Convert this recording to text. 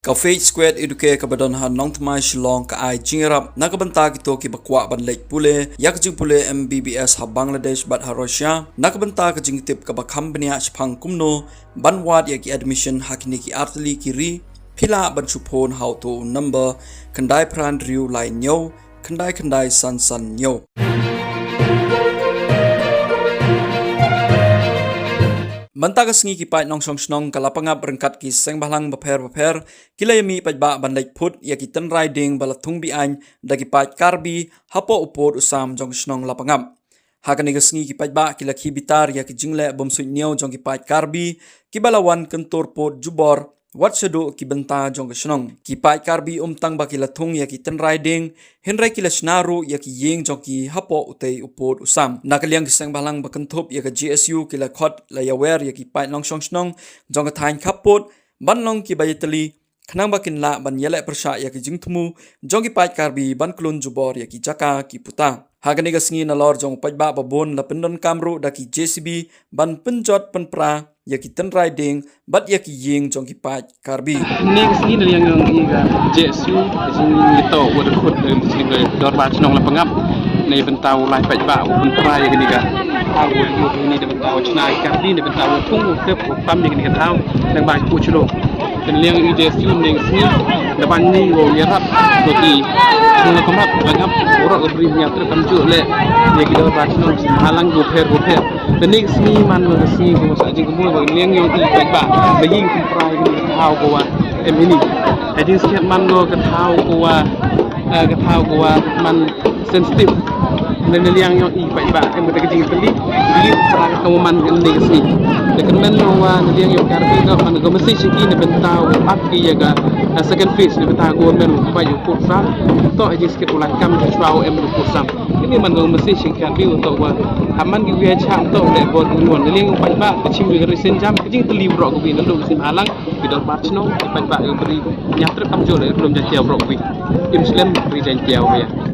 Cafe Square eduke kabadon han nong tmai shillong ka ai jingrap nakabanta kito ki bakwa ban lek pule yak jing pule MBBS ha Bangladesh bat ha Russia nakabanta ka jing tip ka ba company a chphang kumno ban wat yak admission hakini ki artli ki ri phila ban chupon how to number kandai pran riu lai nyo kandai san nyo Banta ka sengi ki pai nong song snong kalapanga berengkat ki seng balang baper kilayami pajba bandai put ya ki ten riding balatung bi an da ki pai karbi hapo upod usam jong snong lapangap hakani ka sengi ki pajba kilaki bitar ya ki jingle bom sunyau jong ki pai karbi ki balawan kentor pod jubor wat sedo ki benta jong ka snong ki pai karbi tang ba ki latung ya ki ten riding henrai ki lasnaru ya ki yeng jong ki hapo utei upod usam nakaliang ki seng balang bakentop ya ka GSU ki la khot la yawer ya ki pai long song snong jong ka thain khapot ban long ki bayetali khnang bakin la ban yele persha ya ki jingthmu jong ki pai karbi ban klun jubor ya ki jaka ki puta hagani ka sengi na lor jong pajba babon la pendon kamru da ki JCB ban penjot penpra ya ki ten riding bat ya ki yeng jong ki pai karbi next ini yang iga JSU sini to wad khut sini dor ba chnong la pangap nei bentau lai pajba pun pra ya gini ga awu ini de bentau chnai karbi de bentau thung kep pam ni ga tau nang ba ku chlo dan liang JSU ning sini depan ni wo yarap bagi nang kamap pangap ora beri nya terkam ju le ya ki dor ba chnong halang go pher dan next ni man lo si ko sa jing mo liang yang i pajba baying prai ni tau ko wa ini jadi setiap man lo ke tau ko wa man sensitif dan liang yang i pajba em kita jing beli perang kamu man ini sini dekat men lo wa liang yang karbi ko man go mesti siki ne bentau up ki ya ga second phase ne bentau go men pa yu kursa to jadi sikit ulah kam chau em kursa ini man go mesti sing karbi untuk wa aman gi we cham to le bod nuan liang pajba ke chim wi resen jam jing teli bro ko bi lo sim alang bidor batchno pajba yo beri nyatra kam jo le belum jatiau bro ko im muslim beri jatiau ya